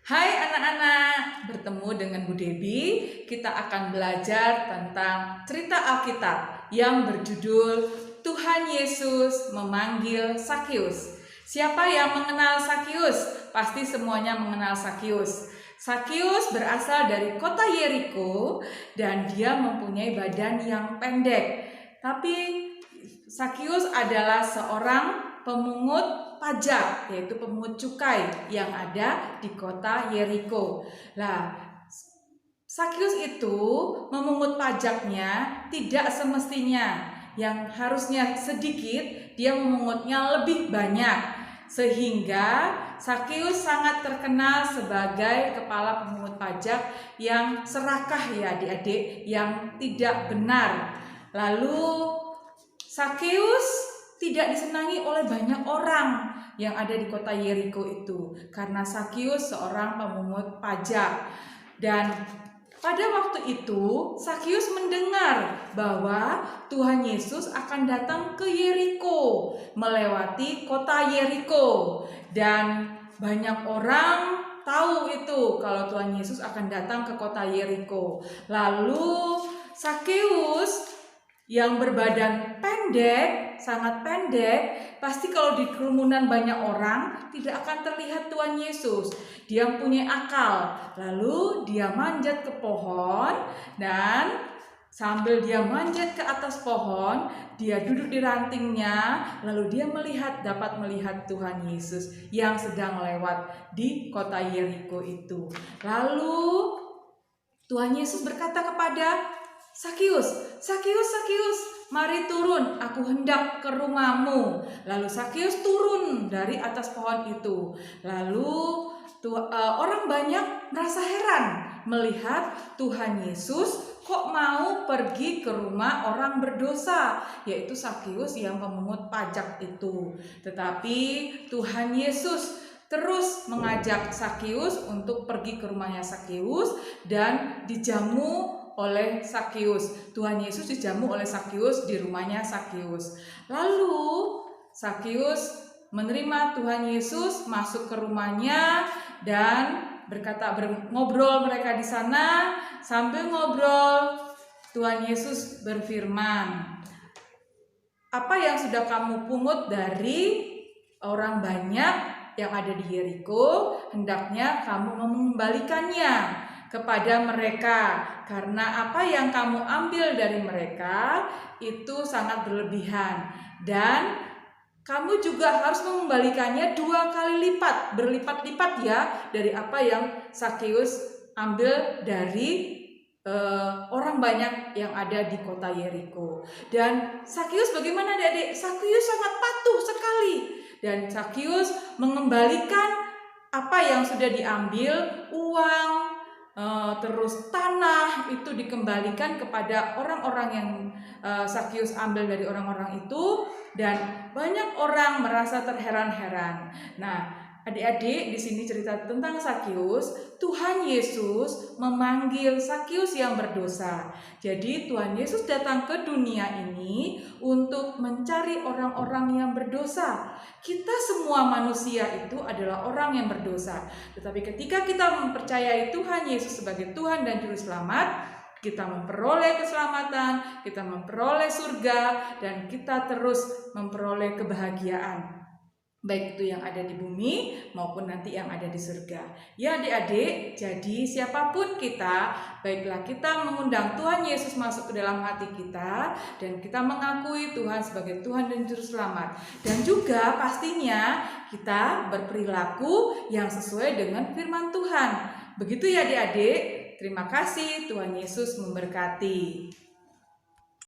Hai anak-anak, bertemu dengan Bu Debi. Kita akan belajar tentang cerita Alkitab yang berjudul Tuhan Yesus memanggil Sakius. Siapa yang mengenal Sakius? Pasti semuanya mengenal Sakius. Sakius berasal dari kota Yeriko dan dia mempunyai badan yang pendek. Tapi Sakius adalah seorang pemungut pajak, yaitu pemungut cukai yang ada di kota Yeriko. Nah, Sakius itu memungut pajaknya tidak semestinya. Yang harusnya sedikit, dia memungutnya lebih banyak. Sehingga Sakius sangat terkenal sebagai kepala pemungut pajak yang serakah ya adik-adik, yang tidak benar. Lalu Sakius tidak disenangi oleh banyak orang yang ada di kota Yeriko itu karena Sakius seorang pemungut pajak. Dan pada waktu itu Sakius mendengar bahwa Tuhan Yesus akan datang ke Yeriko, melewati kota Yeriko, dan banyak orang tahu itu kalau Tuhan Yesus akan datang ke kota Yeriko. Lalu Sakius yang berbadan pendek, sangat pendek, pasti kalau di kerumunan banyak orang tidak akan terlihat Tuhan Yesus. Dia mempunyai akal. Lalu dia manjat ke pohon, dan sambil dia manjat ke atas pohon, dia duduk di rantingnya, lalu dia dapat melihat Tuhan Yesus yang sedang lewat di kota Yeriko itu. Lalu Tuhan Yesus berkata kepada Sakius, Sakius, Sakius, mari turun, aku hendak ke rumahmu. Lalu Sakius turun dari atas pohon itu. Lalu orang banyak merasa heran melihat Tuhan Yesus kok mau pergi ke rumah orang berdosa, yaitu Sakius yang pemungut pajak itu. Tetapi Tuhan Yesus terus mengajak Sakius untuk pergi ke rumahnya Sakius dan dijamu oleh Sakius. Tuhan Yesus dijamu oleh Sakius di rumahnya Sakius. Lalu Sakius menerima Tuhan Yesus, masuk ke rumahnya dan ngobrol mereka di sana. Sambil ngobrol, Tuhan Yesus berfirman, "Apa yang sudah kamu pungut dari orang banyak yang ada di Yeriko, hendaknya kamu mengembalikannya kepada mereka, karena apa yang kamu ambil dari mereka itu sangat berlebihan, dan kamu juga harus mengembalikannya 2 kali lipat, berlipat-lipat ya, dari apa yang Sakius ambil dari orang banyak yang ada di kota Yeriko." Dan Sakius bagaimana adik-adik? Sakius sangat patuh sekali, dan Sakius mengembalikan apa yang sudah diambil, uang, terus tanah itu dikembalikan kepada orang-orang yang Sakius ambil dari orang-orang itu, dan banyak orang merasa terheran-heran. Nah, adik-adik, di sini cerita tentang Sakius. Tuhan Yesus memanggil Sakius yang berdosa. Jadi Tuhan Yesus datang ke dunia ini untuk mencari orang-orang yang berdosa. Kita semua manusia itu adalah orang yang berdosa. Tetapi ketika kita mempercayai Tuhan Yesus sebagai Tuhan dan Juru Selamat, kita memperoleh keselamatan, kita memperoleh surga, dan kita terus memperoleh kebahagiaan, baik itu yang ada di bumi maupun nanti yang ada di surga. Ya adik-adik, jadi siapapun kita, baiklah kita mengundang Tuhan Yesus masuk ke dalam hati kita, dan kita mengakui Tuhan sebagai Tuhan dan Juru Selamat. Dan juga pastinya kita berperilaku yang sesuai dengan firman Tuhan. Begitu ya adik-adik. Terima kasih, Tuhan Yesus memberkati.